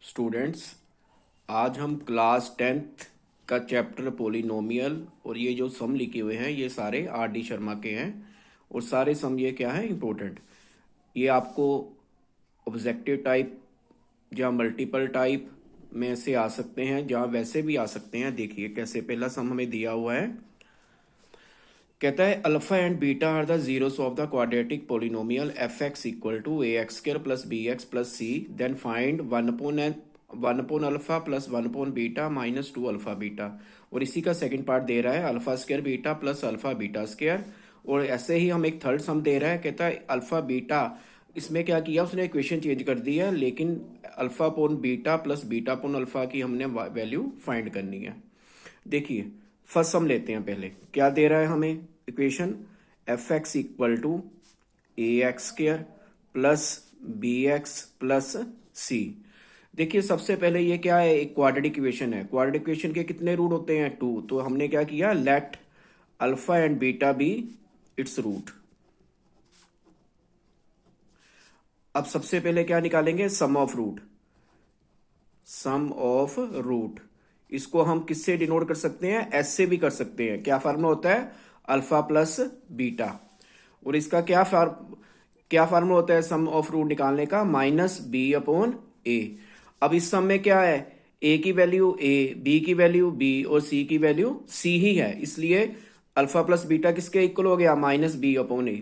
Students, आज हम class 10th का चैप्टर पोलिनोमियल और ये जो सम लिखे हुए हैं ये सारे आर डी शर्मा के हैं। और सारे सम ये क्या है इम्पोर्टेंट, ये आपको ऑब्जेक्टिव टाइप या मल्टीपल टाइप में से आ सकते हैं, जहाँ वैसे भी आ सकते हैं। देखिए कैसे, पहला सम हमें दिया हुआ है, कहता है alpha and beta are the zeros of the quadratic polynomial F x equal to A x square plus B x plus C, then find one upon alpha plus one upon beta minus two alpha beta. और इसी का second part दे रहा है alpha square beta plus alpha beta square. और ऐसे ही हम एक थर्ड सम दे रहा है, कहता है अल्फा बीटा, इसमें क्या किया उसने, इक्वेशन चेंज कर दी है, लेकिन alpha upon beta plus beta upon alpha की हमने वैल्यू फाइंड करनी है। देखिए फर्स्ट सम लेते हैं, पहले क्या दे रहा है हमें equation, f x equal to A x square plus B x plus c. देखिए सबसे पहले ये क्या है, एक क्वाड्रेटिक इक्वेशन है। क्वाड्रेटिक इक्वेशन के कितने रूट होते हैं, टू। तो हमने क्या किया, let alpha and beta be its root. अब सबसे पहले क्या निकालेंगे, sum of root. Sum of root इसको हम किससे डिनोट कर सकते हैं, एस से भी कर सकते हैं। क्या फार्मूला होता है, अल्फा प्लस बीटा। और इसका क्या फार्मूला होता है सम ऑफ रूट निकालने का, माइनस बी अपॉन ए। अब इस सम में क्या है, ए की वैल्यू ए, बी की वैल्यू बी और सी की वैल्यू सी ही है, इसलिए अल्फा प्लस बीटा किसके इक्वल हो गया, माइनस बी अपॉन ए।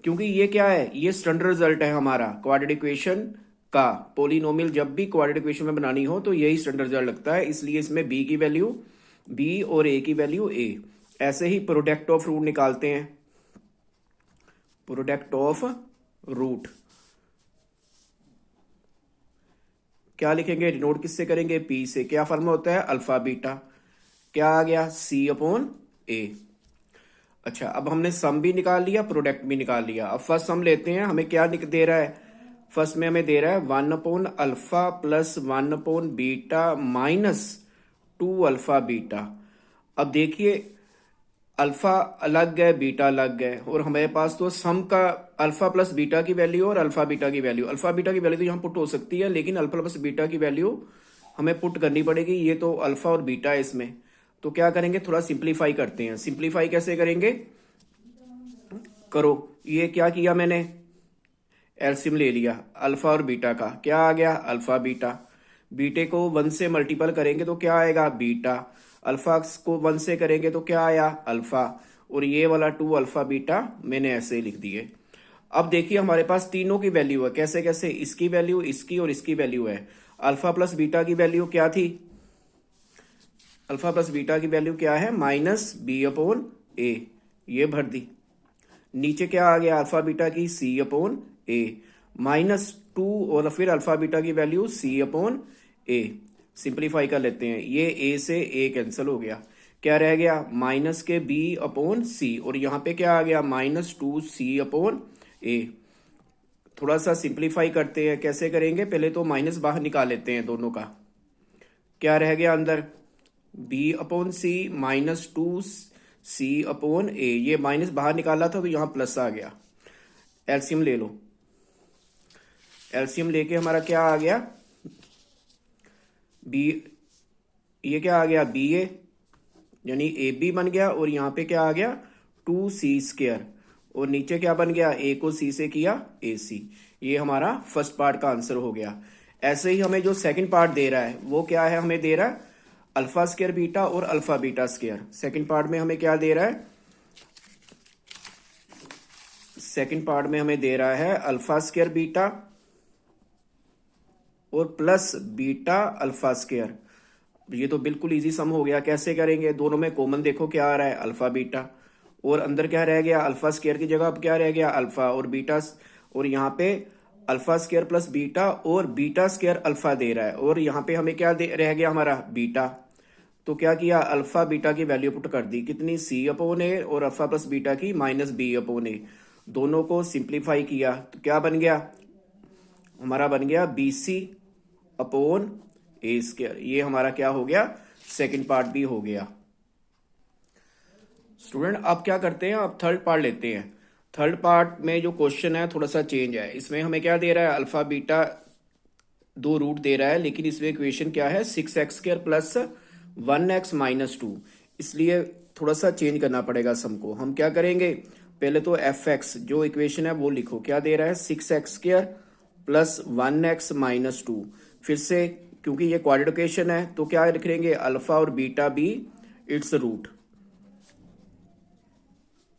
क्योंकि ये क्या है, ये स्टैंडर्ड रिजल्ट है हमारा क्वाड्रेटिक इक्वेशन का। पोलिनोमियल जब भी क्वाड्रेटिक इक्वेशन में बनानी हो तो यही स्टैंडर्ड रिजल्ट लगता है, इसलिए इसमें बी की वैल्यू बी और ए की वैल्यू ए। ऐसे ही प्रोडक्ट ऑफ रूट निकालते हैं, प्रोडक्ट ऑफ रूट क्या लिखेंगे, डिनोट किससे करेंगे, पी से। क्या फार्मूला होता है, अल्फा बीटा, क्या आ गया, सी अपॉन ए। अच्छा, अब हमने सम भी निकाल लिया, प्रोडक्ट भी निकाल लिया। अब फर्स्ट सम लेते हैं, हमें क्या दे रहा है, फर्स्ट में हमें दे रहा है one upon alpha plus one upon beta minus two alpha beta. अब देखिए अल्फा अलग है, बीटा अलग है, और हमारे पास तो सम का अल्फा प्लस बीटा की वैल्यू और अल्फा बीटा की वैल्यू। अल्फा बीटा की वैल्यू तो यहाँ पुट हो सकती है, लेकिन अल्फा प्लस बीटा की वैल्यू हमें पुट करनी पड़ेगी। ये तो अल्फा और बीटा है इसमें, तो क्या करेंगे, थोड़ा सिंप्लीफाई करते हैं। सिंप्लीफाई कैसे करेंगे, करो, ये क्या किया मैंने, एलसीएम ले लिया अल्फा और बीटा का, क्या आ गया, अल्फा बीटा। बीटे को वन से मल्टीपल करेंगे तो क्या आएगा, बीटा। अल्फा को वन से करेंगे तो क्या आया, अल्फा। और ये वाला टू अल्फा बीटा मैंने ऐसे ही लिख दिए। अब देखिए हमारे पास तीनों की वैल्यू है, कैसे कैसे, इसकी वैल्यू, इसकी और इसकी वैल्यू है। अल्फा प्लस बीटा की वैल्यू क्या थी, अल्फा प्लस बीटा की वैल्यू क्या है, माइनस बी अपॉन ए, ये भर दी। नीचे क्या आ गया, अल्फा बीटा की सी अपॉन ए माइनस टू, और फिर अल्फा बीटा की वैल्यू सी अपॉन ए। सिंप्लीफाई कर लेते हैं, ये ए से ए कैंसिल हो गया, क्या रह गया, माइनस के बी अपॉन सी, और यहां पे क्या आ गया, माइनस टू सी अपॉन ए। थोड़ा सा सिंप्लीफाई करते हैं, कैसे करेंगे, पहले तो माइनस बाहर निकाल लेते हैं दोनों का, क्या रह गया अंदर, बी अपॉन सी माइनस टू सी अपॉन ए। ये माइनस बाहर निकाला था तो यहां प्लस आ गया। एलसीएम ले लो, एलसीएम लेके हमारा क्या आ गया, बी, ये क्या आ गया, बी ए, यानी ए बी बन गया, और यहां पे क्या आ गया, टू सी स्क्र, और नीचे क्या बन गया, ए को सी से किया ए सी। ये हमारा फर्स्ट पार्ट का आंसर हो गया। ऐसे ही हमें जो सेकंड पार्ट दे रहा है वो क्या है, हमें दे रहा है अल्फा स्क्र बीटा और alpha beta square. Second part में हमें क्या दे रहा है, सेकंड पार्ट में हमें दे रहा है अल्फा स्क्र बीटा और प्लस बीटा अल्फा स्क्र। ये तो बिल्कुल इजी सम हो गया, कैसे करेंगे, दोनों में कॉमन देखो क्या आ रहा है, अल्फा बीटा, और अंदर क्या रह गया, अल्फा स्क्र की जगह अब क्या रह गया, अल्फा और बीटा, और यहाँ पे अल्फा स्क्र प्लस बीटा और बीटा स्क्र अल्फा दे रहा है, और यहाँ पे हमें क्या रह गया हमारा, बीटा। तो क्या किया, अल्फा बीटा की वैल्यू पुट कर दी, कितनी, सी अपॉन ए, और अल्फा प्लस बीटा की माइनस बी अपॉन ए। दोनों को सिंप्लीफाई किया तो क्या बन गया, हमारा बन गया बी सी अपॉन ए स्क्र। ये हमारा क्या हो गया, सेकंड पार्ट भी हो गया। स्टूडेंट अब क्या करते हैं, अब थर्ड पार्ट लेते हैं। थर्ड पार्ट में जो क्वेश्चन है थोड़ा सा चेंज है, इसमें हमें क्या दे रहा है, अल्फा बीटा दो रूट दे रहा है, लेकिन इसमें इक्वेशन क्या है 6x² प्लस 1x माइनस 2, इसलिए थोड़ा सा चेंज करना पड़ेगा सम को। हम क्या करेंगे, पहले तो fx जो इक्वेशन है वो लिखो, क्या दे रहा है 6x² प्लस 1x माइनस 2। फिर से क्योंकि ये क्वाड्रेटिक इक्वेशन है तो क्या लिखेंगे, अल्फा और बीटा भी इट्स रूट।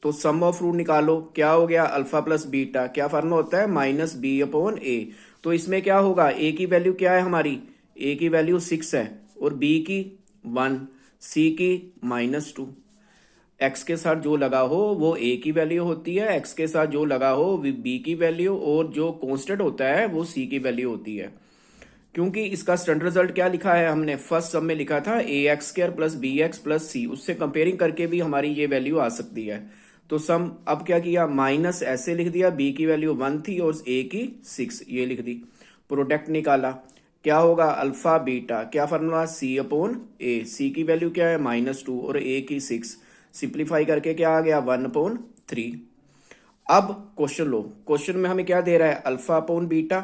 तो सम ऑफ रूट निकालो, क्या हो गया अल्फा प्लस बीटा, क्या फार्मूला होता है माइनस बी अपॉन ए। तो इसमें क्या होगा, ए की वैल्यू क्या है हमारी, ए की वैल्यू 6 है और बी की 1, सी की -2। एक्स के साथ जो लगा हो वो ए की वैल्यू होती है, एक्स के साथ जो लगा हो बी की वैल्यू, और जो कांस्टेंट होता है वो सी की वैल्यू होती है। क्योंकि इसका स्टैंडर्ड रिजल्ट क्या लिखा है हमने, फर्स्ट सम में लिखा था ax² plus B x plus c, उससे कंपेयरिंग करके भी हमारी ये वैल्यू आ सकती है। तो सम अब क्या किया, माइनस ऐसे लिख दिया, बी की वैल्यू 1 थी और ए की 6 ये लिख दी। प्रोडक्ट निकाला, क्या होगा अल्फा बीटा, क्या फॉर्मूला सी अपॉन ए, सी की वैल्यू क्या है -2 और ए की 6, सिंप्लीफाई करके क्या आ गया 1/3। अब क्वेश्चन लो, क्वेश्चन में हमें क्या दे रहा है alpha upon beta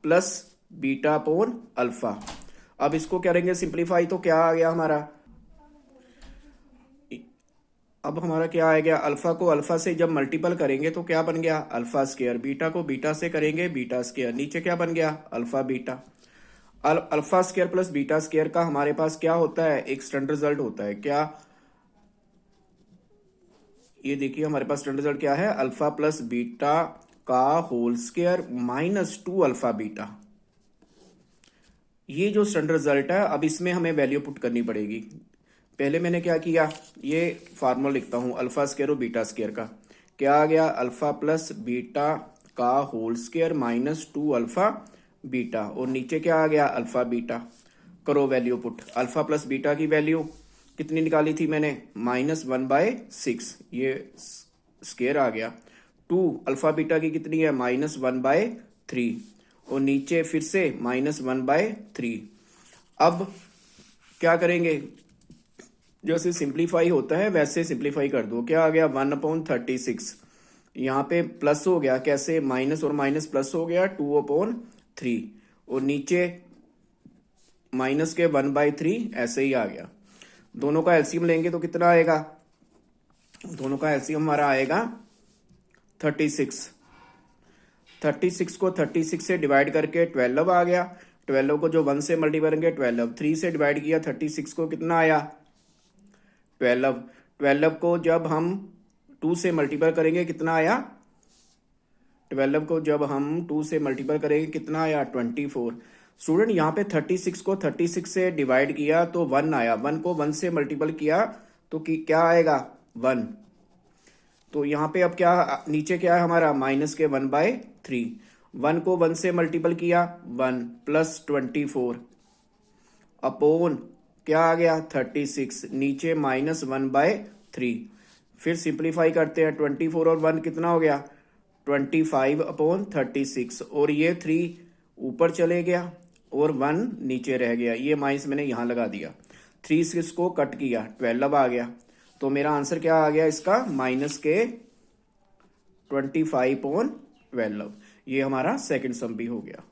plus beta upon alpha. अब इसको करेंगे सिंप्लीफाई तो क्या आ गया हमारा, अब हमारा क्या आ गया, अल्फा को अल्फा से जब मल्टीपल करेंगे तो क्या बन गया अल्फा स्क्वायर, बीटा को बीटा से करेंगे बीटा स्क्वायर, नीचे क्या बन गया alpha beta. Alpha square plus beta square का हमारे पास क्या होता है, एक स्टैंडर्ड रिजल्ट होता है, क्या ये देखिए हमारे पास स्टैंडर्ड रिजल्ट क्या है, अल्फा प्लस बीटा का होल स्क्वायर -2 अल्फा बीटा। ये जो स्टैंडर्ड रिजल्ट है, अब इसमें हमें वैल्यू पुट करनी पड़ेगी। पहले मैंने क्या किया, ये फार्मूला लिखता हूं अल्फा स्क्वायर और बीटा स्क्वायर का, क्या आ गया अल्फा प्लस बीटा का होल स्क्वायर -2 अल्फा बीटा, और नीचे क्या आ गया अल्फा बीटा। करो value put, alpha plus beta की वैल्यू कितनी निकाली थी मैंने -1/6, ये स्क्वायर आ गया। 2 अल्फा बीटा की कितनी है -1/3, और नीचे फिर से -1/3। अब क्या करेंगे, जैसे सिंप्लीफाई होता है वैसे सिंप्लीफाई कर दो, क्या आ गया 1/36, यहाँ पे प्लस हो गया, कैसे माइनस और माइनस प्लस हो गया 2/3, और नीचे माइनस के 1/3 ऐसे ही आ गया। दोनों का एलसीएम लेंगे तो कितना आएगा, दोनों का एलसीएम हमारा आएगा 36। 36 को 36 से डिवाइड करके 12 आ गया, 12 को जो 1 से मल्टीप्लाई करेंगे 12, 3 से डिवाइड किया 36 को कितना आया 12, 12 को जब हम 2 से मल्टीप्लाई करेंगे कितना आया, 12 को जब हम 2 से मल्टीप्लाई करेंगे कितना आया 24। स्टूडेंट यहाँ पे 36 को 36 से डिवाइड किया तो 1 आया, 1 को 1 से मल्टीप्लाई किया तो क्या आएगा 1। तो यहाँ पे अब क्या नीचे क्या है हमारा माइनस के 1/3, 1 को 1 से मल्टीपल किया 1 प्लस 24 अपॉन क्या आ गया 36, नीचे -1/3। फिर सिंप्लीफाई करते हैं, 24 और 1 कितना हो गया 25/36, और ये 3 ऊपर चले गया और 1 नीचे रह गया, ये माइनस मैंने यहां लगा दिया, 3 से इसको कट किया 12 आ गया। तो मेरा आंसर क्या आ गया इसका माइनस के 25/12, ये हमारा सेकंड सम भी हो गया।